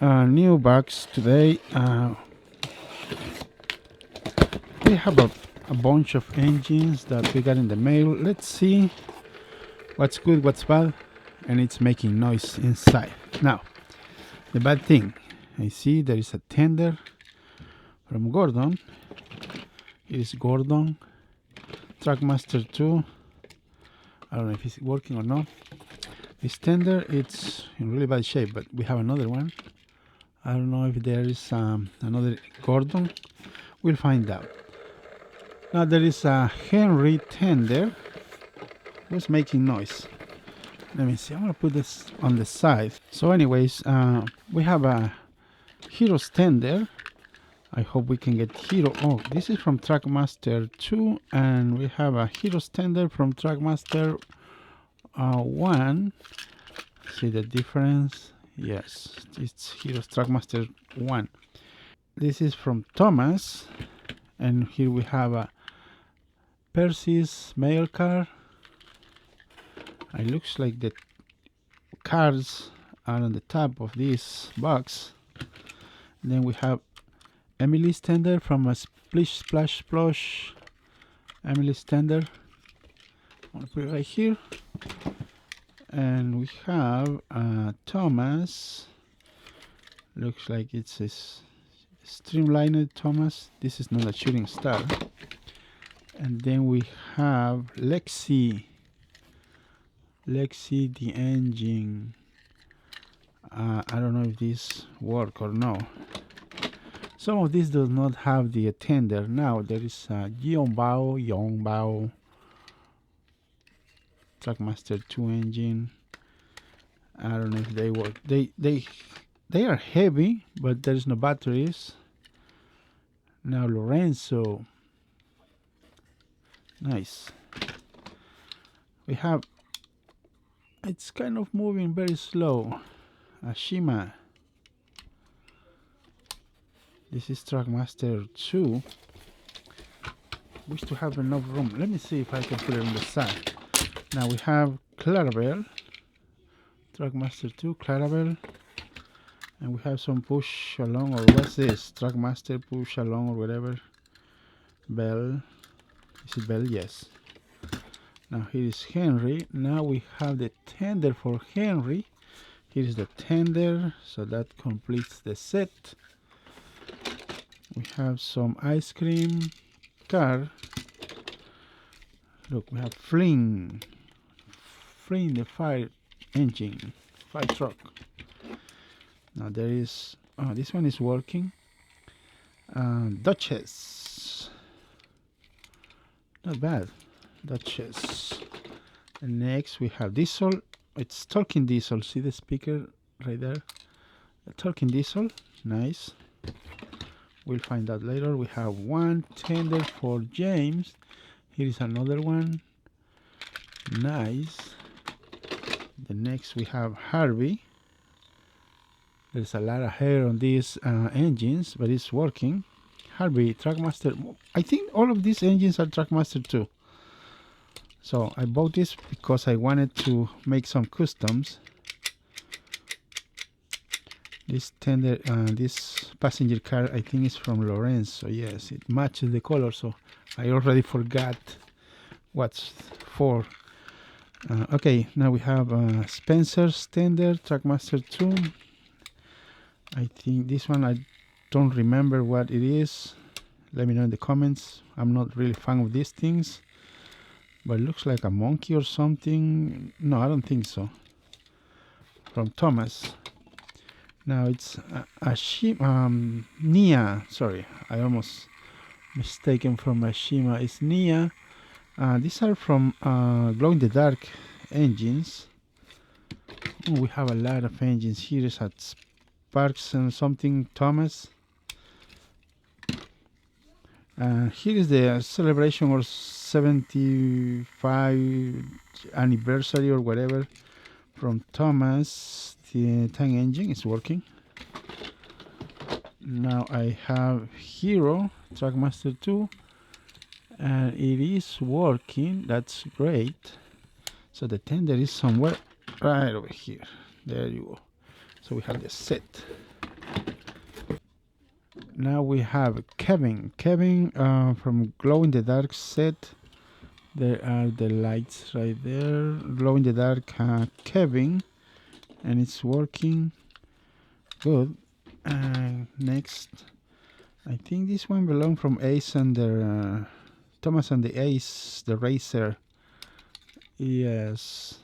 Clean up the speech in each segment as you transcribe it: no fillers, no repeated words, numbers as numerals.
New box today. We have a bunch of engines that we got in the mail. Let's see what's good, what's bad, and it's making noise inside. Now, the bad thing, I see there is a tender from Gordon. It is Gordon Trackmaster 2. I don't know if it's working or not. This tender, it's in really bad shape, but we have another one. I don't know if there is another Gordon. We'll find out. Now there is a Henry tender who's making noise. Let me see. I'm gonna put this on the side. So, anyways, we have a Heroes tender. I hope we can get Hero. Oh, this is from Trackmaster 2, and we have a Heroes tender from Trackmaster 1. See the difference? Yes, it's Heroes Trackmaster 1. This is from Tomas, and here we have a Percy's mail car. It looks like the cards are on the top of this box. Then we have Emily's tender from a Splish Splash Splosh. Emily's tender. I'm gonna put it right here. And we have Thomas. Looks like it's a streamlined Thomas. This is not a shooting star. And then we have Lexi the engine. I don't know if this work or no. Some of these does not have the tender. Now there is a Yongbao Trackmaster 2 engine. I don't know if they work. They are heavy, but there is no batteries. Now Lorenzo. Nice. We have, it's kind of moving very slow. Ashima. This is Trackmaster 2. Wish to have enough room. Let me see if I can put it on the side. Now we have Plarail. Trackmaster 2, Plarail. And we have some push along, or what's this? Trackmaster push along or whatever. Bell. Is it Bell? Yes. Now here is Henry. Now we have the tender for Henry. Here is the tender, so that completes the set. We have some ice cream car. Look, we have Fling the fire engine, fire truck. Now there is, oh, this one is working. Duchess, not bad. Duchess. And next we have Diesel. It's talking Diesel. See the speaker right there? The talking Diesel. Nice. We'll find out later. We have one tender for James. Here is another one. Nice. The next we have Harvey. There's a lot of hair on these engines, but it's working. Harvey, Trackmaster. I think all of these engines are Trackmaster 2. So I bought this because I wanted to make some customs. This tender, this passenger car, I think is from Lorenzo. Yes, it matches the color, so I already forgot what's for. Okay, now we have Spencer's tender, Trackmaster 2. I think this one, I don't remember what it is. Let me know in the comments. I'm not really fan of these things, but it looks like a monkey or something. No, I don't think so. From Thomas. Now it's Nia. Sorry, I almost mistaken from Ashima. It's Nia. These are from glow in the dark engines. Oh, we have a lot of engines here. Is at Sparks and something Thomas. Here is the celebration or 75 anniversary or whatever from Thomas. The tank engine is working. Now I have Hero Trackmaster 2, and it is working. That's great. So the tender is somewhere right over here. There you go. So we have the set. Now we have Kevin. Kevin from Glow in the Dark set. There are the lights right there. Glow in the Dark Kevin. And it's working good. Next, I think this one belongs from Ace and the Thomas and the Ace, the Racer. Yes,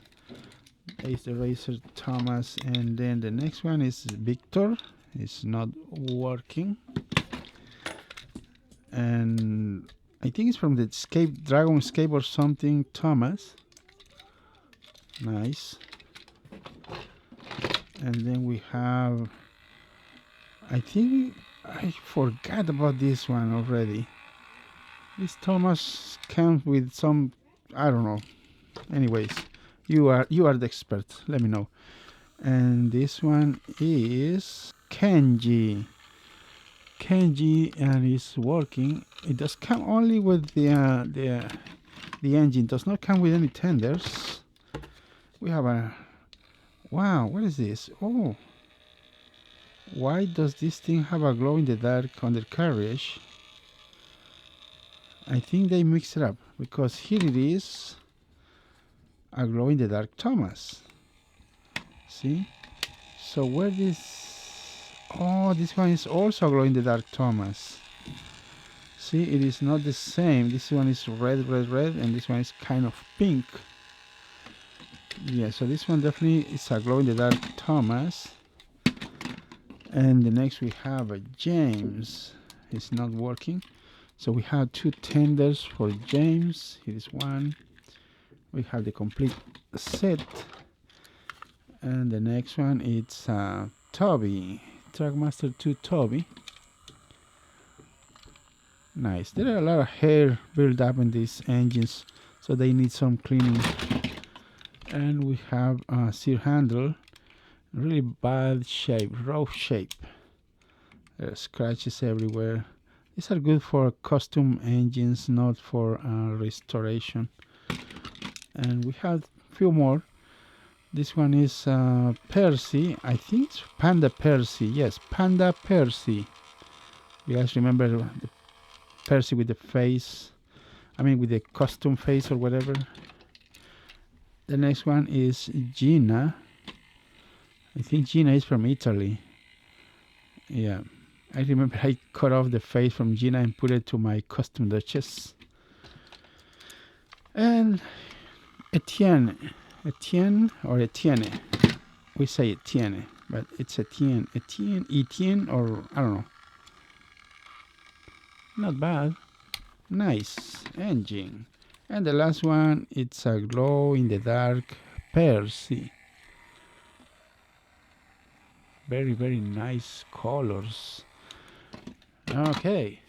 Ace the Racer, Thomas, and then the next one is Victor. It's not working, and I think it's from the Dragon Escape or something. Thomas, nice. And then we have, I think I forgot about this one already. This Thomas comes with some, I don't know. Anyways, you are the expert. Let me know. And this one is Kenji. Kenji, and it's working. It does come only with the engine. Does not come with any tenders. We have a, wow, what is this? Oh, why does this thing have a glow in the dark undercarriage? I think they mixed it up, because here it is, a glow in the dark Thomas. See? So where this, oh, this one is also a glow in the dark Thomas. See, it is not the same. This one is red, and this one is kind of pink. Yeah, so this one definitely is a glow in the dark Thomas. And the next we have a James. It's not working. So we have two tenders for James. Here is one. We have the complete set. And the next one it's Toby. Trackmaster 2 Toby. Nice. There are a lot of hair built up in these engines, so they need some cleaning. And we have a sear handle. Really bad shape, rough shape. There are scratches everywhere. These are good for custom engines, not for restoration. And we have a few more. This one is Percy. I think it's Panda Percy. Yes, Panda Percy. You guys remember the Percy with the face? I mean, with the custom face or whatever. The next one is Gina. I think Gina is from Italy. Yeah. I remember I cut off the face from Gina and put it to my custom Duchess. And Etienne. Etienne or Etienne. We say Etienne, but it's Etienne. Etienne, or I don't know. Not bad. Nice engine. And the last one, it's a glow in the dark Percy. Very, very nice colors. Okay.